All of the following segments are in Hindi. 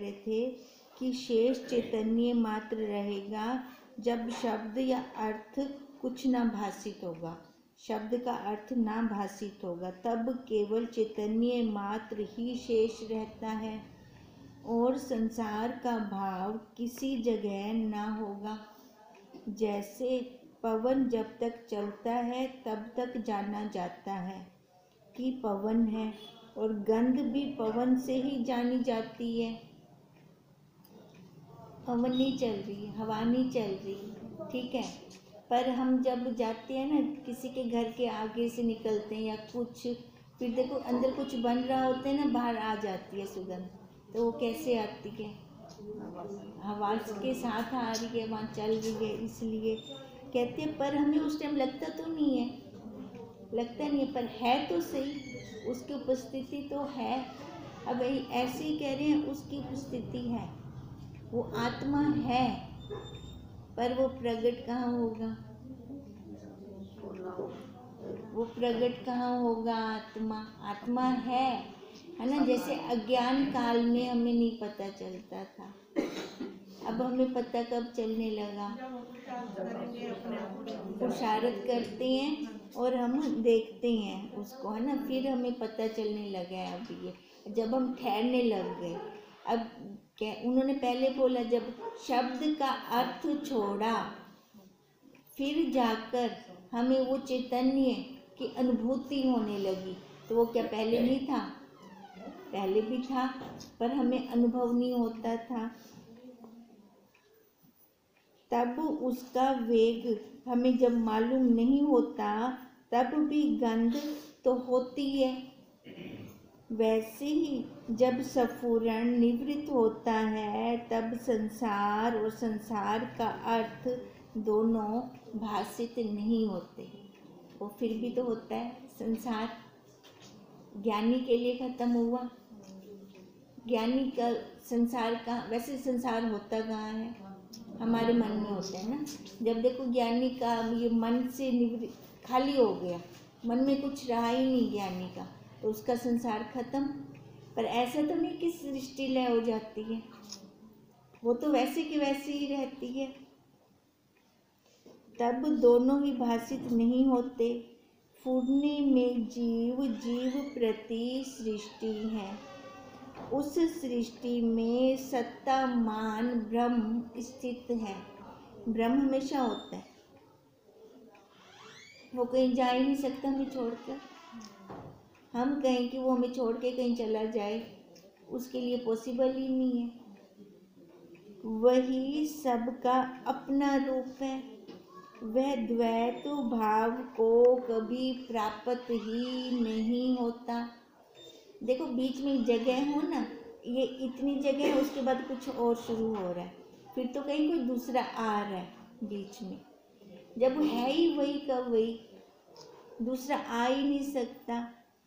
रहे थे कि शेष चैतन्य मात्र रहेगा जब शब्द या अर्थ कुछ ना भाषित होगा, शब्द का अर्थ ना भाषित होगा, तब केवल चैतन्य मात्र ही शेष रहता है और संसार का भाव किसी जगह ना होगा। जैसे पवन जब तक चलता है तब तक जाना जाता है कि पवन है, और गंध भी पवन से ही जानी जाती है। पवन नहीं चल रही, हवा नहीं चल रही, ठीक है, पर हम जब जाते हैं ना, किसी के घर के आगे से निकलते हैं या कुछ, फिर देखो अंदर कुछ बन रहा होता है ना, बाहर आ जाती है सुगंध, तो वो कैसे आती है? हवा के साथ आ रही है, वहाँ चल रही है, इसलिए कहते हैं। पर हमें उस टाइम लगता तो नहीं है, लगता नहीं है, पर है तो सही, उसकी उपस्थिति तो है। अब ऐसे ही कह रहे हैं, उसकी उपस्थिति है, वो आत्मा है, पर वो प्रकट कहाँ होगा? वो प्रकट कहाँ होगा? आत्मा है ना। जैसे अज्ञान काल में हमें नहीं पता चलता था, अब हमें पता कब चलने लगा? पुरुषार्थ करते हैं और हम देखते हैं उसको, है ना, फिर हमें पता चलने लगा है। अब ये जब हम ठहरने लग गए, अब क्या उन्होंने पहले बोला, जब शब्द का अर्थ छोड़ा फिर जाकर हमें वो चैतन्य की अनुभूति होने लगी। तो वो क्या पहले नहीं था? पहले भी था, पर हमें अनुभव नहीं होता था। तब उसका वेग हमें जब मालूम नहीं होता, तब भी गंध तो होती है। वैसे ही जब स्फुरण निवृत्त होता है, तब संसार और संसार का अर्थ दोनों भाषित नहीं होते। वो फिर भी तो होता है संसार। ज्ञानी के लिए खत्म हुआ, ज्ञानी का संसार का, वैसे संसार होता कहाँ है? हमारे मन में होता है ना। जब देखो ज्ञानी का ये मन से खाली हो गया, मन में कुछ रहा ही नहीं ज्ञानी का, तो उसका संसार खत्म। पर ऐसा तो नहीं कि सृष्टि लय हो जाती है, वो तो वैसे की वैसे ही रहती है। तब दोनों ही भाषित नहीं होते। फूटने में जीव प्रति सृष्टि है, उस सृष्टि में सत्ता मान ब्रह्म स्थित है। ब्रह्म हमेशा होता है, वो कहीं जा ही नहीं सकता हमें छोड़कर। हम कहें कि वो हमें छोड़ के कहीं चला जाए, उसके लिए पॉसिबल ही नहीं है। वही सबका अपना रूप है, वह द्वैत भाव को कभी प्राप्त ही नहीं होता। देखो बीच में जगह हो ना, ये इतनी जगह है, उसके बाद कुछ और शुरू हो रहा है, फिर तो कहीं कोई दूसरा आ रहा है बीच में। जब है ही वही का वही, दूसरा आ ही नहीं सकता,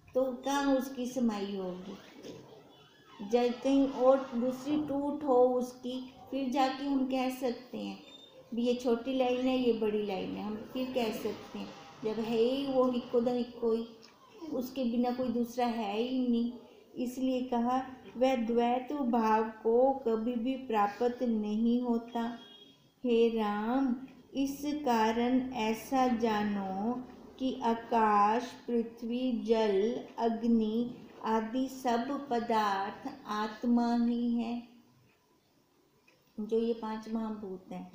तो कहाँ उसकी समाई होगी? जब कहीं और दूसरी टूट हो उसकी, फिर जाके हम कह सकते हैं भी ये छोटी लाइन है, ये बड़ी लाइन है, हम फिर कह सकते हैं। जब है ही वो हिक्को द हिक्को ही, उसके बिना कोई दूसरा है ही नहीं। इसलिए कहा वह द्वैत भाव को कभी भी प्राप्त नहीं होता। हे राम, इस कारण ऐसा जानो कि आकाश, पृथ्वी, जल, अग्नि आदि सब पदार्थ आत्मा ही है। जो ये 5 महाभूत हैं,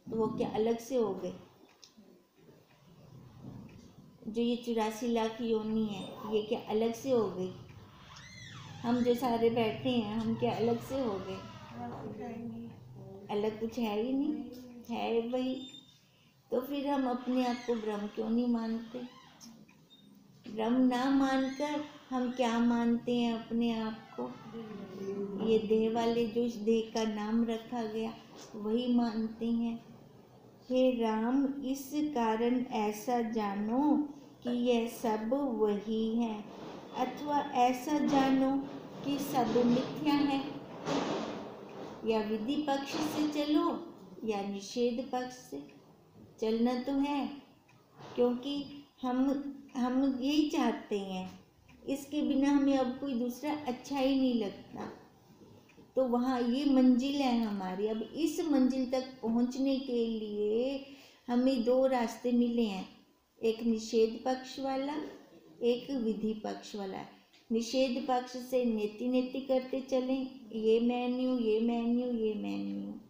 तो वो क्या अलग से हो गए? जो ये 84 लाख योनि है, ये क्या अलग से हो गई? हम जो सारे बैठे हैं, हम क्या अलग से हो गए? अलग कुछ है ही नहीं, है वही। तो फिर हम अपने आप को ब्रह्म क्यों नहीं मानते? ब्रह्म ना मानकर हम क्या मानते हैं अपने आप को? ये देह वाले, जो इस देह का नाम रखा गया, वही मानते हैं। हे राम, इस कारण ऐसा जानो कि यह सब वही है, अथवा ऐसा जानो कि सब मिथ्या है। या विधि पक्ष से चलो या निषेध पक्ष से चलना तो है, क्योंकि हम यही चाहते हैं। इसके बिना हमें अब कोई दूसरा अच्छा ही नहीं लगता। तो वहाँ ये मंजिल है हमारी। अब इस मंजिल तक पहुँचने के लिए हमें दो रास्ते मिले हैं, एक निषेध पक्ष वाला, एक विधि पक्ष वाला। निषेध पक्ष से नेति नेति करते चलें, ये मैं नहीं हूँ, ये मैं नहीं हूँ, ये मैं नहीं हूँ,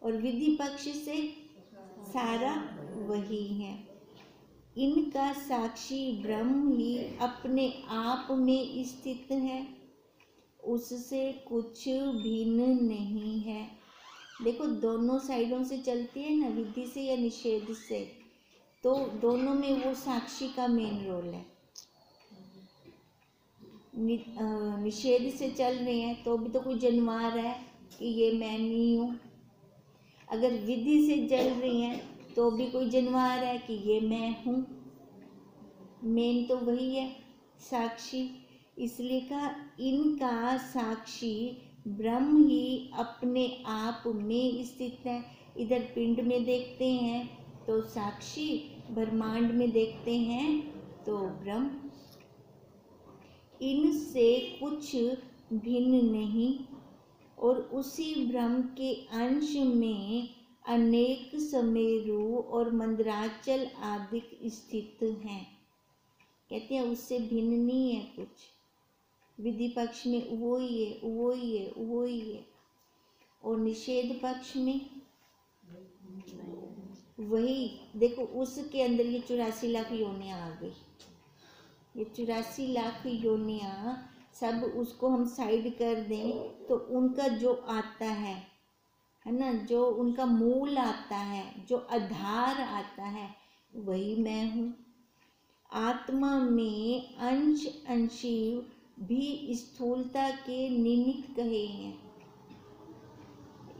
और विधि पक्ष से सारा वही है। इनका साक्षी ब्रह्म ही अपने आप में स्थित है, उससे कुछ भिन्न नहीं है। देखो दोनों साइडों से चलती है ना, विधि से या निषेध से, तो दोनों में वो साक्षी का मेन रोल है। निषेध से चल रहे हैं तो भी तो कोई जनवा रहा है कि ये मैं नहीं हूँ। अगर विधि से चल रही हैं तो भी कोई जनवा रहा है कि ये मैं हूँ। मेन तो वही है, साक्षी। इसलिए कहा इनका साक्षी ब्रह्म ही अपने आप में स्थित है। इधर पिंड में देखते हैं तो साक्षी, ब्रह्मांड में देखते हैं तो ब्रह्म। इनसे कुछ भिन्न नहीं, और उसी ब्रह्म के अंश में अनेक समेरु और मंदराचल आदि स्थित हैं। कहते हैं उससे भिन्न नहीं है कुछ। विधि पक्ष में वो ही है, वो ही है, वो ही है, और निषेध पक्ष में वही। देखो उसके अंदर ये 84 लाख योनियाँ आ गई। ये 84 लाख योनियाँ सब उसको हम साइड कर दें तो उनका जो आता है ना, जो उनका मूल आता है, जो आधार आता है, वही मैं हूँ। आत्मा में अंश अंशी भी स्थूलता के निमित्त कहे हैं।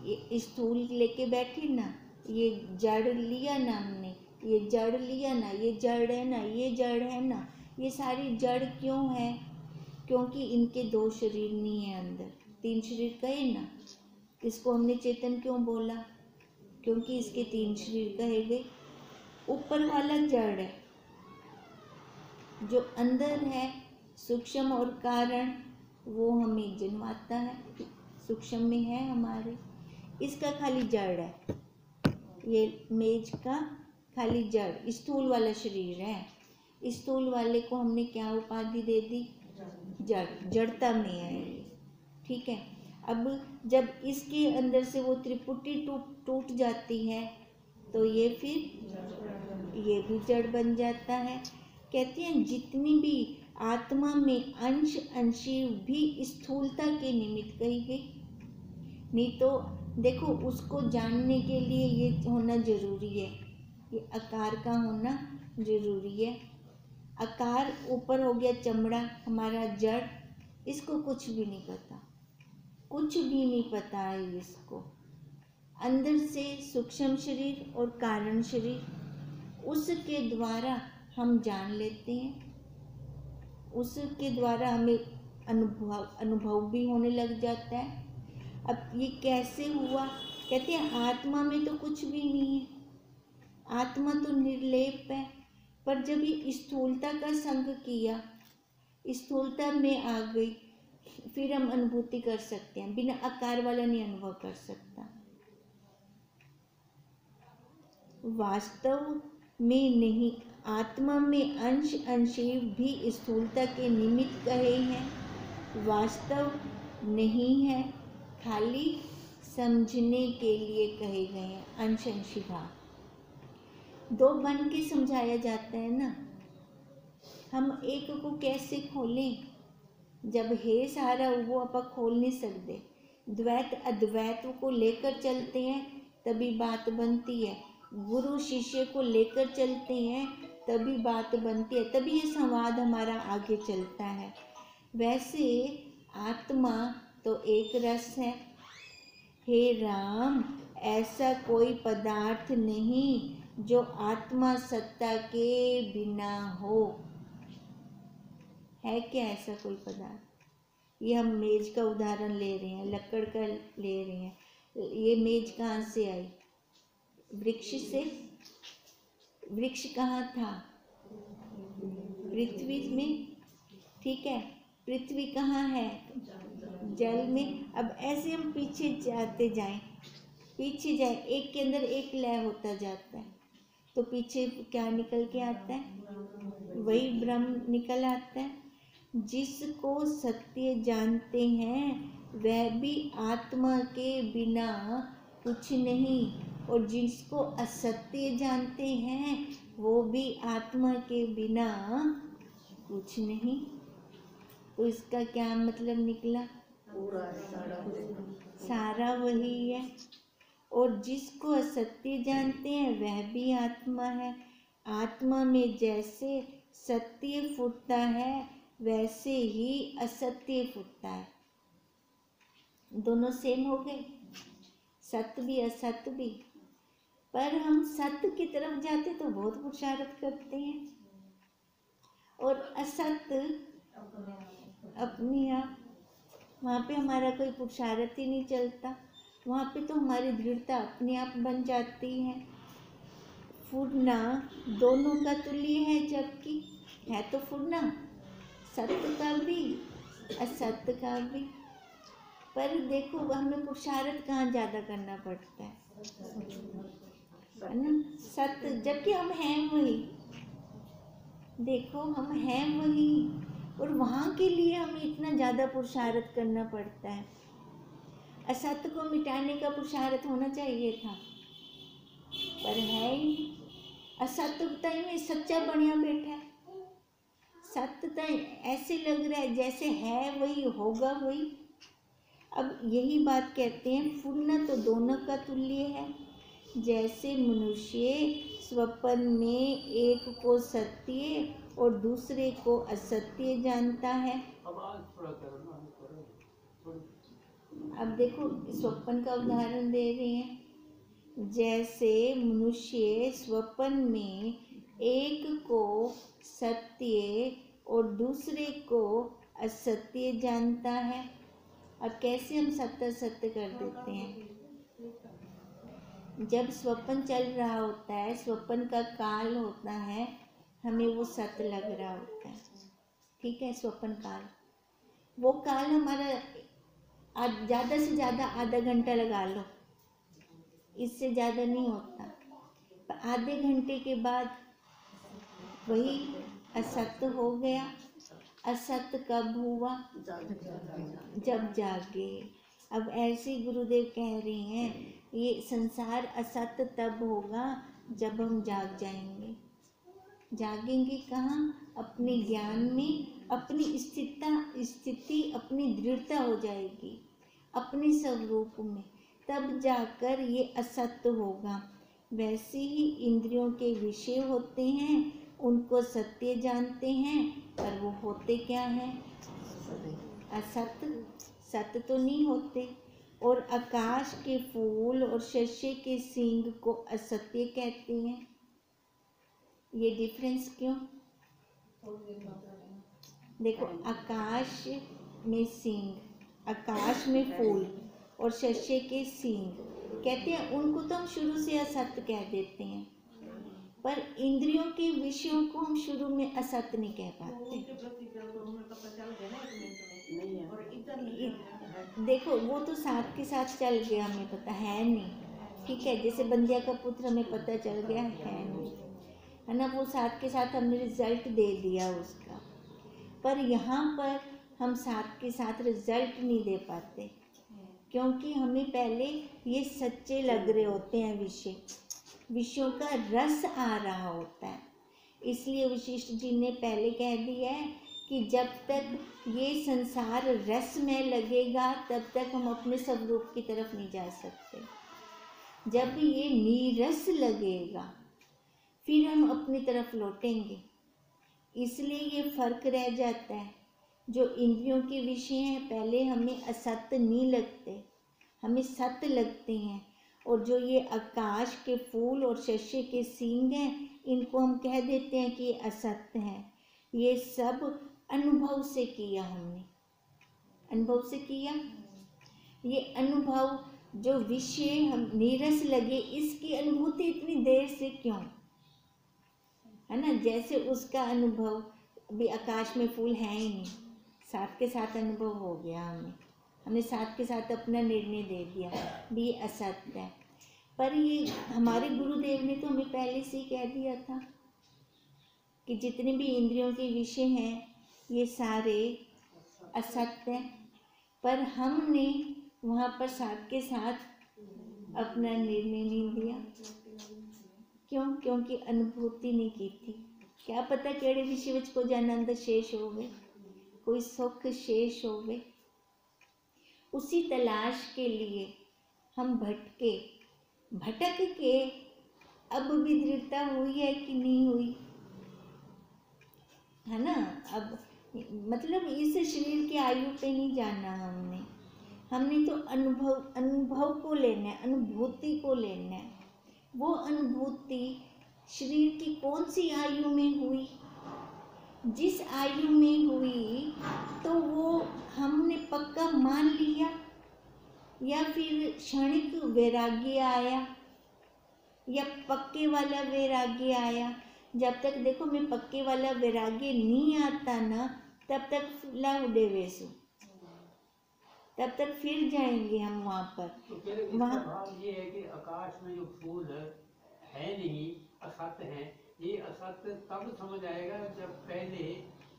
ये स्थूल लेके बैठे ना, ये जड़ लिया ना हमने, ये जड़ लिया ना, ये जड़ है ना, ये जड़ है ना। ये सारी जड़ क्यों है? क्योंकि इनके दो शरीर नहीं है अंदर, 3 शरीर कहे ना। इसको हमने चेतन क्यों बोला? क्योंकि इसके 3 शरीर कहे गए। ऊपर वाला जड़ है, जो अंदर है सूक्ष्म और कारण, वो हमें जन्माता है, सूक्ष्म में है हमारे। इसका खाली जड़ है, ये मेज का खाली जड़, स्थूल वाला शरीर है। स्थूल वाले को हमने क्या उपाधि दे दी? जड़, जड़ता में है ये, ठीक है। अब जब इसके अंदर से वो त्रिपुटी टूट जाती है तो ये फिर ये भी जड़ बन जाता है। कहते हैं जितनी भी आत्मा में अंश अंशी भी स्थूलता के निमित्त कही गई। नहीं तो देखो उसको जानने के लिए ये होना जरूरी है, ये आकार का होना जरूरी है। आकार ऊपर हो गया चमड़ा, हमारा जड़, इसको कुछ भी नहीं पता, कुछ भी नहीं पता है इसको। अंदर से सूक्ष्म शरीर और कारण शरीर, उसके द्वारा हम जान लेते हैं, उसके द्वारा हमें अनुभव भी होने लग जाता है। अब ये कैसे हुआ? कहते हैं आत्मा में तो कुछ भी नहीं है, आत्मा तो निर्लेप है। पर जब ये स्थूलता का संग किया, स्थूलता में आ गई, फिर हम अनुभूति कर सकते हैं। बिना आकार वाला नहीं अनुभव कर सकता। वास्तव में नहीं, आत्मा में अंश अंशी भी स्थूलता के निमित्त कहे हैं, वास्तव नहीं है, खाली समझने के लिए कहे गए हैं। अंश अंशी भाव दो बन के समझाया जाता है ना। हम एक को कैसे खोलें? जब है सारा वो आप खोल नहीं सकते। द्वैत अद्वैत को लेकर चलते हैं तभी बात बनती है। गुरु शिष्य को लेकर चलते हैं तभी बात बनती है, तभी ये संवाद हमारा आगे चलता है। वैसे आत्मा तो एक रस है। हे राम, ऐसा कोई पदार्थ नहीं जो आत्मा सत्ता के बिना हो। है क्या ऐसा कोई पदार्थ? ये हम मेज का उदाहरण ले रहे हैं, लकड़ का ले रहे हैं। ये मेज कहाँ से आई? वृक्ष से। वृक्ष कहाँ था? पृथ्वी में, ठीक है। पृथ्वी कहाँ है? जल में। अब ऐसे हम पीछे जाते जाएं, पीछे जाए, एक के अंदर एक लय होता जाता है, तो पीछे क्या निकल के आता है? वही ब्रह्म निकल आता है। जिसको सत्य जानते हैं वह भी आत्मा के बिना कुछ नहीं, और जिसको असत्य जानते हैं वो भी आत्मा के बिना कुछ नहीं। तो इसका क्या मतलब निकला? पूरा सारा वही है। और जिसको असत्य जानते हैं वह भी आत्मा है। आत्मा में जैसे सत्य फूटता है वैसे ही असत्य फूटता है। दोनों सेम हो गए, सत्य भी असत्य भी। पर हम सत्य की तरफ जाते तो बहुत पुरुषार्थ करते हैं, और असत्य अपने आप, वहाँ पे हमारा कोई पुरुषार्थ ही नहीं चलता। वहाँ पे तो हमारी दृढ़ता अपने आप बन जाती है। फूटना दोनों का तुल्य है, जबकि है तो फूटना सत्य का भी असत्य का भी। पर देखो हमें पुरुषार्थ कहाँ ज़्यादा करना पड़ता है ना? सत्य, जबकि हम हैं वही। देखो हम हैं वही, और वहाँ के लिए हमें इतना ज़्यादा पुरुषार्थ करना पड़ता है। असत्य को मिटाने का पुरुषार्थ होना चाहिए था, पर है ही। असत्य में सच्चा बढ़िया बैठा है। सत्य ऐसे लग रहा है जैसे है वही, होगा वही। अब यही बात कहते हैं, फूलना तो दोनों का तुल्य है। जैसे मनुष्य स्वप्न में एक को सत्य और दूसरे को असत्य जानता है। अब देखो स्वप्न का उदाहरण दे रहे हैं। जैसे मनुष्य स्वप्न में एक को सत्य और दूसरे को असत्य जानता है। अब कैसे हम सत्य सत्य कर देते हैं? जब स्वप्न चल रहा होता है, स्वप्न का काल होता है, हमें वो सत्य लग रहा होता है, ठीक है, स्वप्न काल। वो काल हमारा ज़्यादा से ज़्यादा आधा घंटा लगा लो, इससे ज़्यादा नहीं होता। आधे घंटे के बाद वही असत्य हो गया। असत्य कब हुआ? जब जागे। अब ऐसे गुरुदेव कह रहे हैं, ये संसार असत्य तब होगा जब हम जाग जाएंगे। जागेंगे कहाँ? अपने ज्ञान में, अपनी स्थिति अपनी दृढ़ता हो जाएगी अपने स्वरूप में, तब जाकर ये असत्य होगा। वैसे ही इंद्रियों के विषय होते हैं, उनको सत्य जानते हैं, पर वो होते क्या हैं? असत्य। सत्य तो नहीं होते। और आकाश के फूल और शस्य के सींग को असत्य कहते हैं। ये डिफरेंस क्यों? देखो, आकाश में सींग, आकाश में फूल और शस्य के सींग कहते हैं, उनको तो हम शुरू से असत्य कह देते हैं, पर इंद्रियों के विषयों को हम शुरू में असत्य नहीं कह पाते। देखो वो तो साथ के साथ चल गया, हमें पता है नहीं, ठीक है। जैसे बंदिया का पुत्र हमें पता चल गया है नहीं, है ना, वो साथ के साथ हमने रिजल्ट दे दिया उसका। पर यहाँ पर हम साथ के साथ रिजल्ट नहीं दे पाते, क्योंकि हमें पहले ये सच्चे लग रहे होते हैं विषय, विषयों का रस आ रहा होता है। इसलिए वशिष्ठ जी ने पहले कह दिया है कि जब तक ये संसार रस में लगेगा तब तक हम अपने स्वरूप की तरफ नहीं जा सकते। जब ये नीरस लगेगा फिर हम अपनी तरफ लौटेंगे। इसलिए ये फर्क रह जाता है। जो इंद्रियों के विषय हैं पहले हमें असत्य नहीं लगते, हमें सत्य लगते हैं। और जो ये आकाश के फूल और शस्य के सींग हैं, इनको हम कह देते हैं कि ये असत्य है। ये सब अनुभव से किया, हमने अनुभव से किया। ये अनुभव जो विषय हम नीरस लगे, इसकी अनुभूति इतनी देर से क्यों, है ना। जैसे उसका अनुभव, अभी आकाश में फूल है ही नहीं, साथ के साथ अनुभव हो गया हमें, हमने साथ के साथ अपना निर्णय दे दिया भी ये असत्य है। पर ये हमारे गुरुदेव ने तो हमें पहले से ही कह दिया था कि जितने भी इंद्रियों के विषय हैं ये सारे असत्य हैं, पर हमने वहाँ पर साथ के साथ अपना निर्णय नहीं दिया। क्यों? क्योंकि अनुभूति नहीं की थी। क्या पता केड़े विषय विच कोई आनंद शेष होवे, कोई सुख शेष होवे। उसी तलाश के लिए हम भटक के अब भी दृढ़ता हुई है कि नहीं हुई, है ना। अब मतलब इस शरीर की आयु पे नहीं जाना हमने तो अनुभव को लेना है, अनुभूति को लेना है। वो अनुभूति शरीर की कौन सी आयु में हुई, जिस आयु में हुई तो वो हमने पक्का मान लिया या फिर क्षणिक वैराग्य आया या पक्के वाला वैराग्य आया। जब तक देखो मैं पक्के वाला वैराग्य नहीं आता ना, तब तक लाउडे वेसु, तब तक फिर जाएंगे हम वहाँ पर। तो वहाँ भाव ये है कि आकाश में जो फूल है नहीं, असत्य है। ये असत्य तब समझ आएगा जब पहले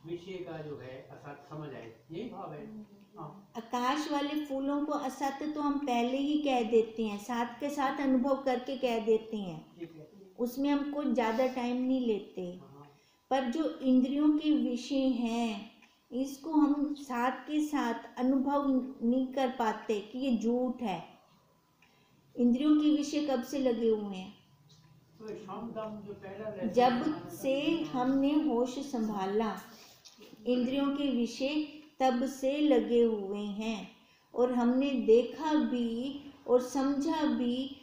विषय का जो है असत्य समझ आए, यही भाव है। आकाश वाले फूलों को असत्य तो हम पहले ही कह देते हैं, साथ के साथ अनुभव करके कह देते हैं, उसमें हम कुछ ज़्यादा टाइम नहीं लेते। पर जो इंद्रियों के विषय हैं इसको हम साथ के साथ अनुभव नहीं कर पाते कि ये झूठ है। इंद्रियों के विषय कब से लगे हुए हैं? जब से हमने होश संभाला इंद्रियों के विषय तब से लगे हुए हैं, और हमने देखा भी और समझा भी।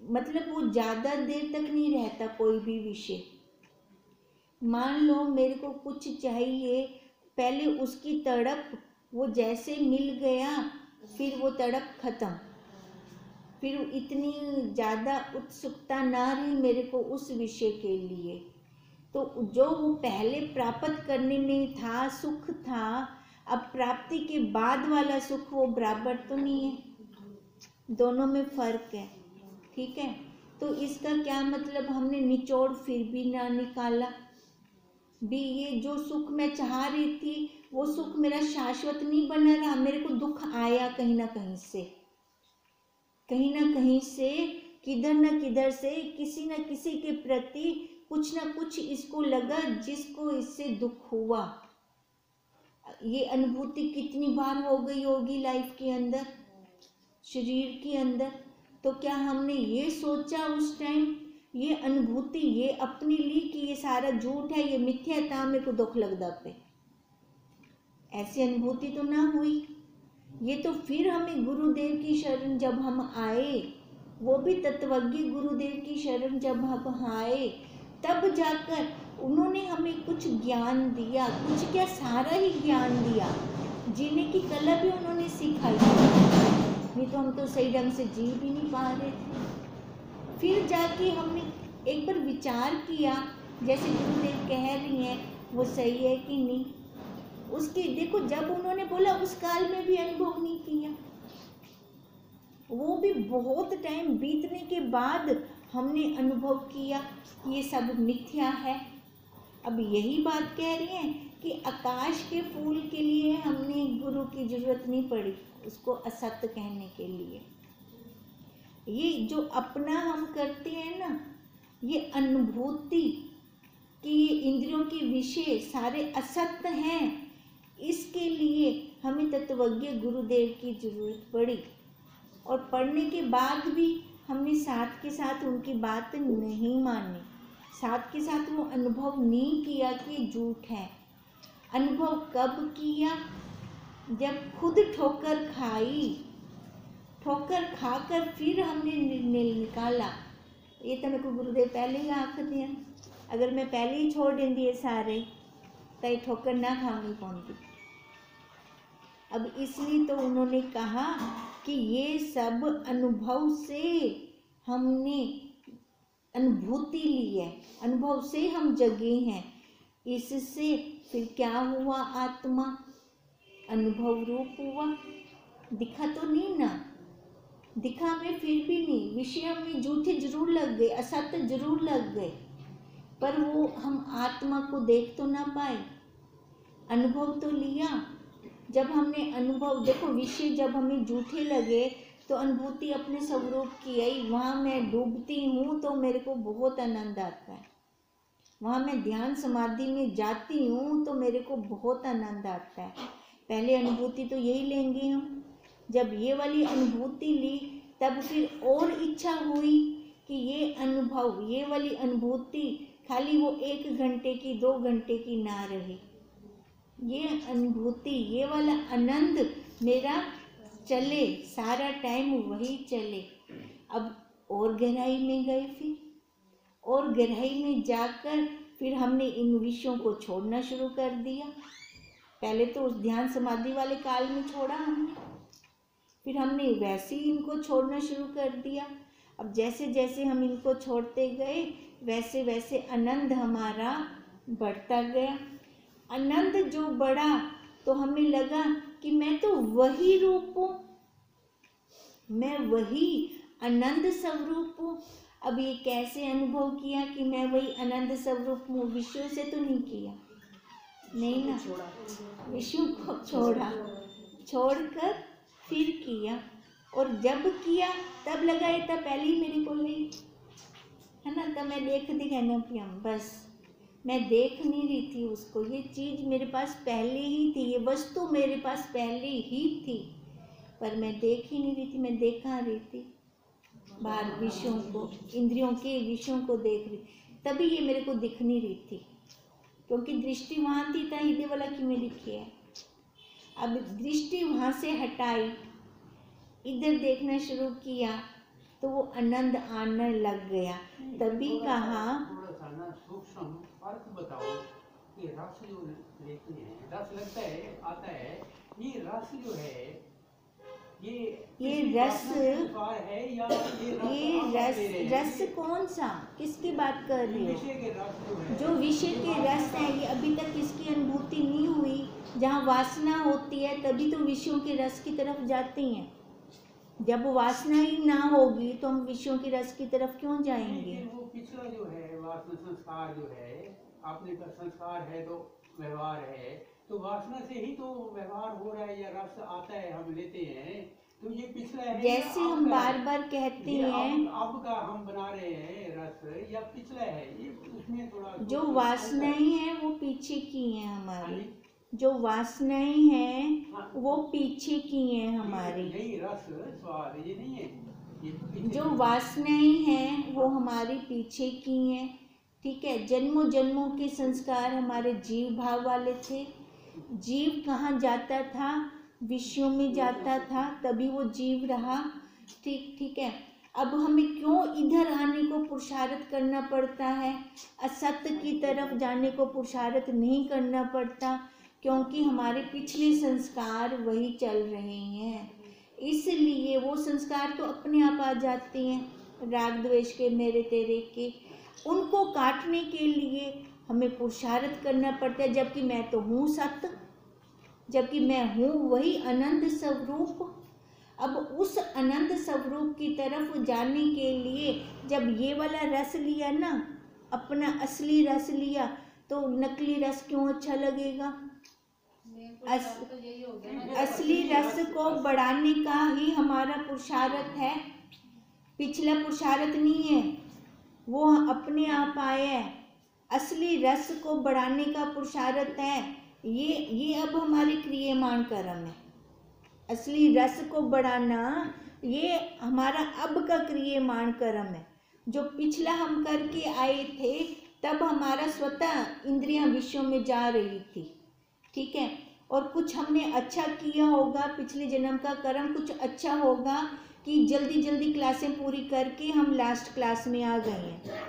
मतलब वो ज़्यादा देर तक नहीं रहता कोई भी विषय। मान लो मेरे को कुछ चाहिए, पहले उसकी तड़प वो जैसे मिल गया फिर वो तड़प खत्म, फिर इतनी ज़्यादा उत्सुकता ना रही मेरे को उस विषय के लिए। तो जो वो पहले प्राप्त करने में था सुख था, अब प्राप्ति के बाद वाला सुख वो बराबर तो नहीं है, दोनों में फर्क है। ठीक है, तो इसका क्या मतलब, हमने निचोड़ फिर भी ना निकाला भी। ये जो सुख मैं चाह रही थी वो सुख मेरा शाश्वत नहीं बना रहा, मेरे को दुख आया कहीं ना कहीं से, किधर न किधर से, किसी न किसी के प्रति कुछ ना कुछ इसको लगा जिसको इससे दुख हुआ। ये अनुभूति कितनी बार हो गई होगी लाइफ के अंदर, शरीर के अंदर। तो क्या हमने ये सोचा उस टाइम, ये अनुभूति ये अपनी ली कि ये सारा झूठ है, ये मिथ्या था, मेरे को दुख लगदा पे? ऐसी अनुभूति तो ना हुई। ये तो फिर हमें गुरुदेव की शरण जब हम आए, वो भी तत्वज्ञ गुरुदेव की शरण जब हम आए, तब जाकर उन्होंने हमें कुछ ज्ञान दिया, कुछ क्या सारा ही ज्ञान दिया। जीने की कला भी उन्होंने सिखाई, नहीं तो हम तो सही ढंग से जी भी नहीं पा रहे थे। फिर जाके हमने एक बार विचार किया, जैसे गुरुदेव कह रही हैं वो सही है कि नहीं। उसकी देखो जब उन्होंने बोला उस काल में भी अनुभव नहीं किया, वो भी बहुत टाइम बीतने के बाद हमने अनुभव किया कि ये सब मिथ्या है। अब यही बात कह रही हैं कि आकाश के फूल के लिए हमने गुरु की जरूरत नहीं पड़ी उसको असत्य कहने के लिए। ये जो अपना हम करते हैं ना, ये अनुभूति कि ये इंद्रियों के विषय सारे असत्य हैं, इसके लिए हमें तत्वज्ञ गुरुदेव की जरूरत पड़ी। और पढ़ने के बाद भी हमने साथ के साथ उनकी बात नहीं मानी, साथ के साथ वो अनुभव नहीं किया कि झूठ है। अनुभव कब किया? जब खुद ठोकर खाई, ठोकर खाकर फिर हमने निर्णय निकाला। ये तो मेरे को गुरुदेव पहले ही आख दिया, अगर मैं पहले ही छोड़ देंदी ये सारे तो ये ठोकर ना खाऊंगी कौन थी। अब इसलिए तो उन्होंने कहा कि ये सब अनुभव से हमने अनुभूति ली है, अनुभव से हम जगे हैं। इससे फिर क्या हुआ, आत्मा अनुभव रूप हुआ। दिखा तो नहीं ना, दिखा हमें फिर भी नहीं, विषय हमें झूठे जरूर लग गए, असत्य जरूर लग गए, पर वो हम आत्मा को देख तो ना पाए, अनुभव तो लिया। जब हमने अनुभव, देखो विषय जब हमें झूठे लगे तो अनुभूति अपने स्वरूप की आई, वहाँ मैं डूबती हूँ तो मेरे को बहुत आनंद आता है, वहाँ मैं ध्यान समाधि में जाती हूँ तो मेरे को बहुत आनंद आता है। पहले अनुभूति तो यही लेंगे हम, जब ये वाली अनुभूति ली तब फिर और इच्छा हुई कि ये अनुभव, ये वाली अनुभूति खाली वो 1 घंटे की 2 घंटे की ना रहे, ये अनुभूति, ये वाला आनंद मेरा चले, सारा टाइम वही चले। अब और गहराई में गए, फिर और गहराई में जाकर फिर हमने इन विषयों को छोड़ना शुरू कर दिया। पहले तो उस ध्यान समाधि वाले काल में छोड़ा हमने, फिर हमने वैसे ही इनको छोड़ना शुरू कर दिया। अब जैसे जैसे हम इनको छोड़ते गए वैसे वैसे आनंद हमारा बढ़ता गया। आनंद जो बढ़ा तो हमें लगा कि मैं तो वही रूप हूँ, मैं वही आनंद स्वरूप हूँ। अब ये कैसे अनुभव किया कि मैं वही आनंद स्वरूप हूँ? विषयों से तो नहीं किया, नहीं ना, विषयों को छोड़ा, छोड़कर फिर किया। और जब किया तब लगा ये तब पहले ही मेरे को नहीं है ना, तब मैं देखती कहना पियम, बस मैं देख नहीं रही थी उसको, ये चीज़ मेरे पास पहले ही थी, ये वस्तु मेरे पास पहले ही थी, पर मैं देख ही नहीं रही थी, मैं देखा रही थी बाहर विषयों को, इंद्रियों के विषयों को देख रही, तभी ये मेरे को दिख नहीं रही थी, क्योंकि दृष्टि वहाँ थी, था हृदय वाला क्यों में दिखी है। अब दृष्टि वहाँ से हटाई, इधर देखना शुरू किया तो वो आनंद आने लग गया। तभी कहा, थोड़ा सा ना सूक्ष्म अर्थ बताओ कि रस जो लेते हैं, रस लगता है, आता है, ये रस जो है ये रस है या ये रस कौन सा, किसकी बात कर रही हो? विषय के रस जो है, जो विषय के रस है, ये अभी तक इसकी अनुभूति नहीं हुई। जहाँ वासना होती है तभी तो विषयों के रस की तरफ जाते हैं, जब वासना ही ना होगी तो हम विषयों के रस की तरफ क्यों जाएंगे? वो पिछला जो है वासना संस्कार जो है, आपने का संस्कार है तो व्यवहार है, तो वासना से ही तो व्यवहार हो रहा है या रस आता है, हम लेते हैं, तो ये पिछला है, जैसे हम बार बार कहते हैं अब का हम बना रहे हैं रस या पिछला है, ये उसमें थोड़ा जो वासनाएं हैं वो पीछे की हैं हमारी, जो वासनाएं हैं वो पीछे की हैं हमारी, यही रस स्वाद ये नहीं है, जो वासनाएं हैं वो हमारी पीछे की हैं। ठीक है, जन्मों जन्मों के संस्कार हमारे जीव भाव वाले थे, जीव कहाँ जाता था, विषयों में जाता था, तभी वो जीव रहा। ठीक है, अब हमें क्यों इधर आने को पुरुषार्थ करना पड़ता है, असत्य की तरफ जाने को पुरुषार्थ नहीं करना पड़ता, क्योंकि हमारे पिछले संस्कार वही चल रहे हैं, इसलिए वो संस्कार तो अपने आप आ जाते हैं, राग द्वेष के, मेरे तेरे के, उनको काटने के लिए हमें पुरुषार्थ करना पड़ता है, जबकि मैं तो हूँ सत्य, जबकि मैं हूँ वही आनंद स्वरूप। अब उस आनंद स्वरूप की तरफ जाने के लिए जब ये वाला रस लिया ना, अपना असली रस लिया, तो नकली रस क्यों अच्छा लगेगा? असली रस को बढ़ाने का ही हमारा पुरुषार्थ है, पिछला पुरुषार्थ नहीं है, वो अपने आप आया है, असली रस को बढ़ाने का पुरुषार्थ है, ये अब हमारे क्रियमाण कर्म है, असली रस को बढ़ाना ये हमारा अब का क्रियमाण कर्म है। जो पिछला हम करके आए थे तब हमारा स्वतः इंद्रियां विषयों में जा रही थी, ठीक है, और कुछ हमने अच्छा किया होगा, पिछले जन्म का कर्म कुछ अच्छा होगा कि जल्दी जल्दी क्लासें पूरी करके हम लास्ट क्लास में आ गए हैं,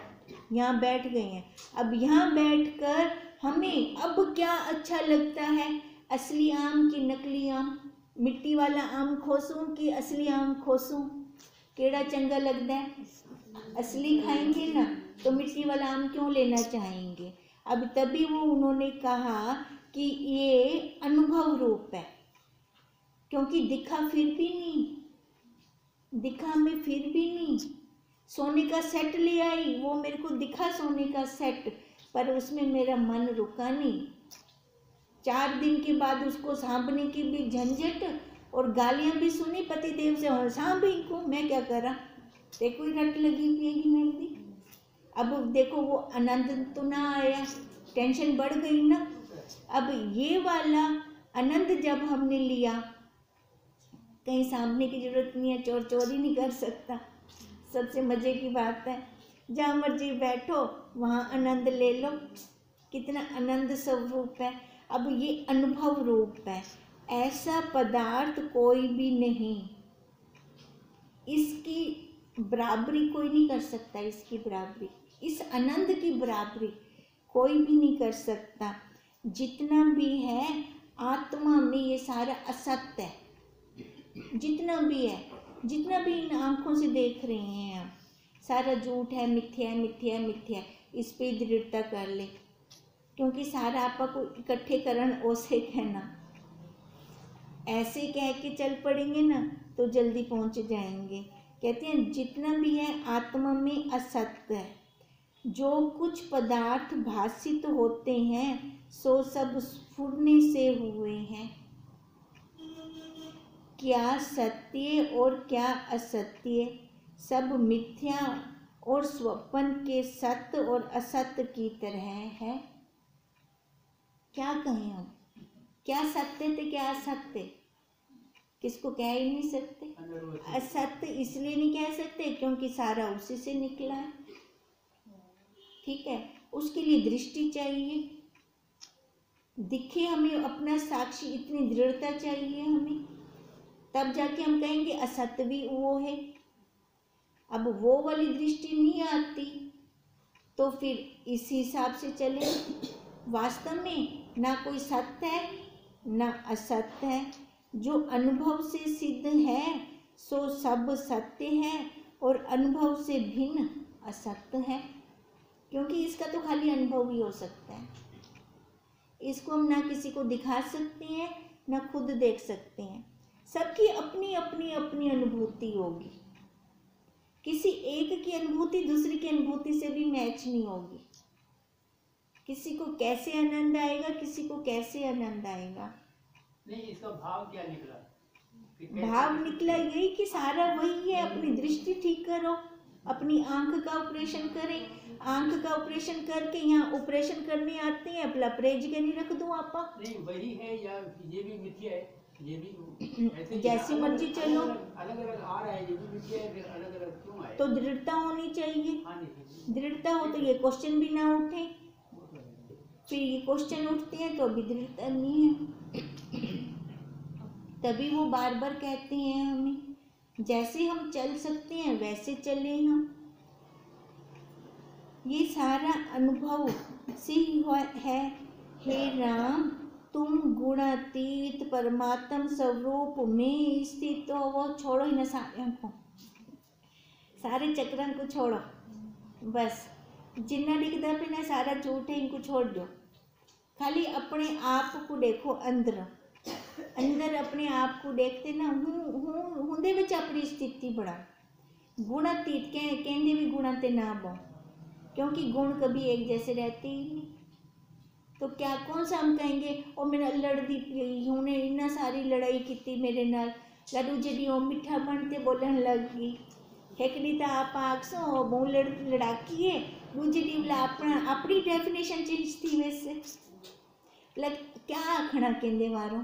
यहाँ बैठ गए हैं। अब यहाँ बैठकर हमें अब क्या अच्छा लगता है, असली आम कि नकली आम, मिट्टी वाला आम खोसूं कि असली आम खोसूं, केड़ा चंगा लगता है? असली खाएंगे ना, तो मिट्टी वाला आम क्यों लेना चाहेंगे? अब तभी वो उन्होंने कहा कि ये अनुभव रूप है, क्योंकि दिखा फिर भी नहीं, दिखा मैं फिर भी नहीं। सोने का सेट ले आई, वो मेरे को दिखा सोने का सेट, पर उसमें मेरा मन रुका नहीं। 4 दिन के बाद उसको सांभने की भी झंझट और गालियां भी सुनी पतिदेव से, और सांभ को मैं क्या करा, देखो ही रट लगी पिएगी नर्दी। अब देखो वो आनंद तो ना आया, टेंशन बढ़ गई ना। अब ये वाला आनंद जब हमने लिया, कहीं सांभने की जरूरत नहीं है, चोर चोरी नहीं कर सकता। सबसे मजे की बात है, जहाँ मर्जी बैठो वहाँ आनंद ले लो, कितना आनंद स्वरूप है। अब ये अनुभव रूप है, ऐसा पदार्थ कोई भी नहीं, इसकी बराबरी कोई नहीं कर सकता, इसकी बराबरी, इस आनंद की बराबरी कोई भी नहीं कर सकता। जितना भी है आत्मा में ये सारा असत्य है, जितना भी है, जितना भी इन आंखों से देख रहे हैं हम, सारा झूठ है, मिथ्या है, मिथ्या है, मिथ्या है। इस पे दृढ़ता कर ले, क्योंकि सारा आपा को इकट्ठे करण ओसे कहना, ऐसे कह के चल पड़ेंगे ना तो जल्दी पहुंच जाएंगे। कहते हैं जितना भी है आत्मा में असत्य है, जो कुछ पदार्थ भासित होते हैं सो सब स्फुरने से हुए हैं। क्या सत्य और क्या असत्य, सब मिथ्या और स्वप्न के सत्य और असत्य की तरह है। क्या कहें हम, क्या सत्य थे क्या असत्य, किसको कह ही नहीं सकते। असत्य इसलिए नहीं कह सकते क्योंकि सारा उसी से निकला है, ठीक है। उसके लिए दृष्टि चाहिए, दिखे हमें अपना साक्षी, इतनी दृढ़ता चाहिए हमें, तब जाके हम कहेंगे असत्य भी वो है। अब वो वाली दृष्टि नहीं आती तो फिर इस हिसाब से चले। वास्तव में ना कोई सत्य है ना असत्य है, जो अनुभव से सिद्ध है सो सब सत्य है और अनुभव से भिन्न असत्य है, क्योंकि इसका तो खाली अनुभव ही हो सकता है। इसको हम ना किसी को दिखा सकते हैं ना खुद देख सकते हैं, सबकी अपनी अपनी अपनी अनुभूति होगी। किसी एक की अनुभूति दूसरी की अनुभूति से भी मैच नहीं होगी। किसी को कैसे आनंद आएगा, किसी को कैसे आनंद आएगा। नहीं, इसका भाव क्या निकला? भाव निकला यही कि सारा वही है, अपनी दृष्टि ठीक करो, अपनी आंख का ऑपरेशन करें, आंख का ऑपरेशन करके यहाँ ऑपरेशन करने आते हैं, अपना परहेज के नहीं रख दो आपा। नहीं वही है या ये भी मिथ्या है, ये भी ऐसे जैसे मर्जी चलो, अलग अलग आ रहा है, ये भी मिथ्या है, फिर अलग अलग क्यों आए? तो दृढ़ता होनी चाहिए, हाँ नहीं, दृढ़ता हो तो ये क्वेश्चन भी ना उठे, फिर ये क्वेश्चन उठते हैं तो अभी दृढ़ता नहीं है। तभी वो बार बार कहते हैं हमें, जैसे हम चल सकते हैं वैसे चले हम। ये सारा अनुभव से ही हुआ है। हे राम, तुम गुणातीत परमात्म स्वरूप में स्थित हो। वो छोड़ो ही ना सारे को, सारे चक्रण को छोड़ो, बस जिन्ना दिखता पे ना सारा झूठ है, इनको छोड़ दो। खाली अपने आप को देखो, अंदर अंदर अपने आप को देखते ना, हुंदे विच अपनी स्थिति बढ़ा। गुणातीत कहते भी गुणा ते ना बो, क्योंकि गुण कभी एक जैसे रहते ही नहीं। तो क्या कौन सा हम कहेंगे ओ मेरा लड़दी पी, उन्हें इन्ना सारी लड़ाई की मेरे नाल, लड़ू जी ओ मिठा बनते बोलन लग गई। हेकड़ी तो आप आखसो बहु लड़ाकी है, दूजी डी अपना अपनी डेफिनेशन चेंज थी। वैसे लग क्या आखना कहते मारो,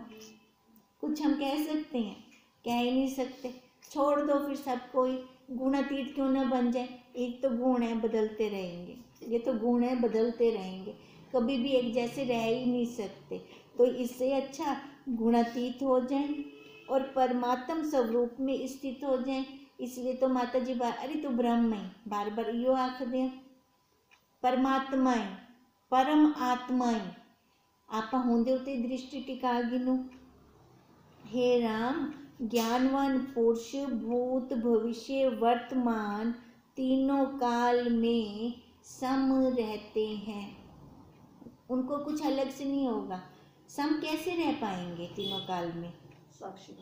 कुछ हम कह सकते हैं? कह ही नहीं सकते। छोड़ दो फिर सब कोई, गुणातीत क्यों ना बन जाए। एक तो गुण है, बदलते रहेंगे, ये तो गुण है, बदलते रहेंगे, कभी भी एक जैसे रह ही नहीं सकते। तो इससे अच्छा गुणातीत हो जाएं और परमात्म स्वरूप में स्थित हो जाएं। इसलिए तो माता जी अरे तो ब्रह्म है, बार बार यो आख दें, परमात्मा है, परम आत्मा है, आपा होंदे उते दृष्टि टिकागी नु। हे राम, ज्ञानवान पुरुष भूत भविष्य वर्तमान तीनों काल में सम रहते हैं, उनको कुछ अलग से नहीं होगा। सम कैसे रह पाएंगे तीनों काल में? साक्षी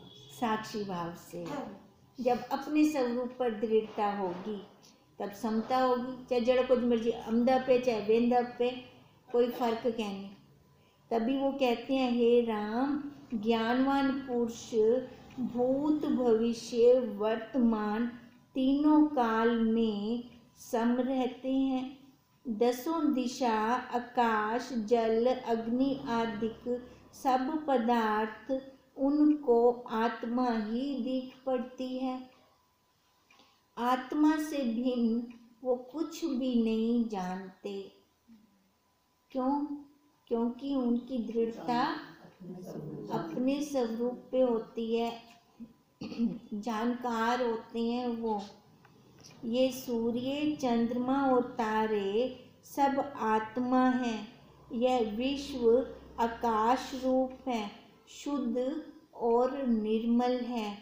साक्षी भाव से। जब अपने स्वरूप पर दृढ़ता होगी तब समता होगी। चाहे जड़ कुछ मर्जी अमदा पे चाहे वेंदा पे, कोई फर्क कहने। तभी वो कहते हैं, हे राम, ज्ञानवान पुरुष भूत भविष्य वर्तमान तीनों काल में सम रहते हैं। दसों दिशा, आकाश, जल, अग्नि आदिक सब पदार्थ उनको आत्मा ही दिख पड़ती है। आत्मा से भिन्न वो कुछ भी नहीं जानते। क्यों? क्योंकि उनकी दृढ़ता अपने स्वरूप पे होती है, जानकार होते हैं वो। ये सूर्य, चंद्रमा और तारे सब आत्मा है। यह विश्व आकाश रूप है, शुद्ध और निर्मल है।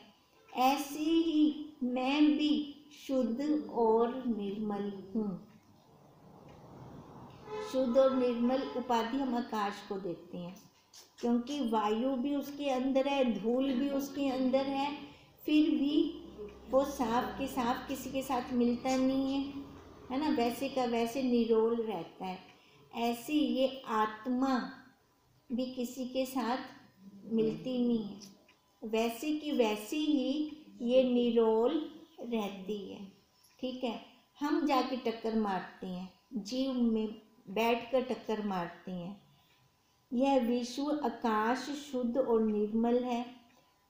ऐसे ही मैं भी शुद्ध और निर्मल हूँ। शुद्ध और निर्मल उपाधि हम आकाश को देते हैं, क्योंकि वायु भी उसके अंदर है, धूल भी उसके अंदर है, फिर भी वो साफ के साफ किसी के साथ मिलता नहीं है ना, वैसे का वैसे निरोल रहता है। ऐसी ये आत्मा भी किसी के साथ मिलती नहीं है, वैसे की वैसी ही ये निरोल रहती है। ठीक है, हम जाके टक्कर मारते हैं, जीव में बैठकर टक्कर मारते हैं। यह विश्व आकाश शुद्ध और निर्मल है।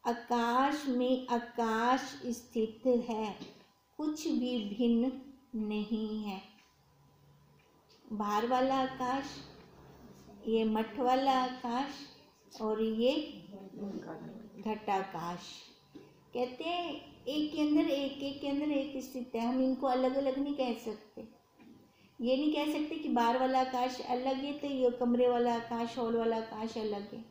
आकाश में आकाश स्थित है, कुछ भी भिन्न नहीं है। बाहर वाला आकाश, ये मठ वाला आकाश और ये घटाकाश। कहते हैं एक के अंदर एक, एक के अंदर एक स्थित है। हम इनको अलग अलग नहीं कह सकते। ये नहीं कह सकते कि बाहर वाला आकाश अलग है तो ये कमरे वाला आकाश, हॉल वाला आकाश अलग है,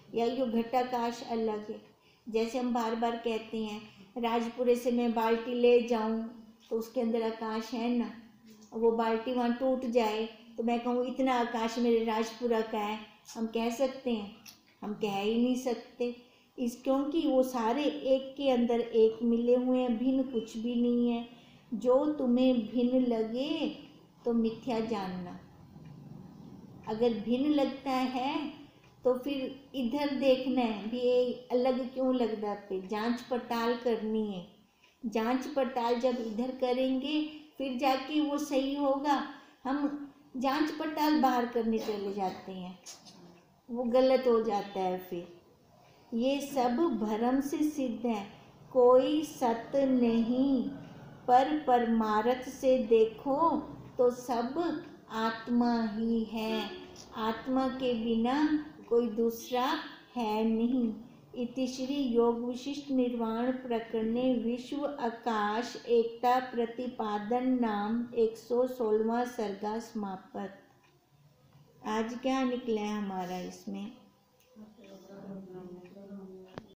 या ये घटाकाश अलग है। जैसे हम बार बार कहते हैं राजपुरे से मैं बाल्टी ले जाऊं तो उसके अंदर आकाश है ना, वो बाल्टी वहाँ टूट जाए तो मैं कहूँ इतना आकाश मेरे राजपुरा का है। हम कह सकते हैं? हम कह ही नहीं सकते। क्योंकि वो सारे एक के अंदर एक मिले हुए हैं, भिन्न कुछ भी नहीं है। जो तुम्हें भिन्न लगे तो मिथ्या जानना। अगर भिन्न लगता है तो फिर इधर देखना है भी ये अलग क्यों लगता पे, जांच पड़ताल करनी है। जांच पड़ताल जब इधर करेंगे फिर जाके वो सही होगा। हम जांच पड़ताल बाहर करने चले जाते हैं, वो गलत हो जाता है। फिर ये सब भ्रम से सिद्ध है, कोई सत्य नहीं। पर परमार्थ से देखो तो सब आत्मा ही है। आत्मा के बिना कोई दूसरा है नहीं। इति श्री योग विशिष्ट निर्वाण प्रकरणे विश्व आकाश एकता प्रतिपादन नाम 116वां सर्गा समाप्त। आज क्या निकला है हमारा इसमें?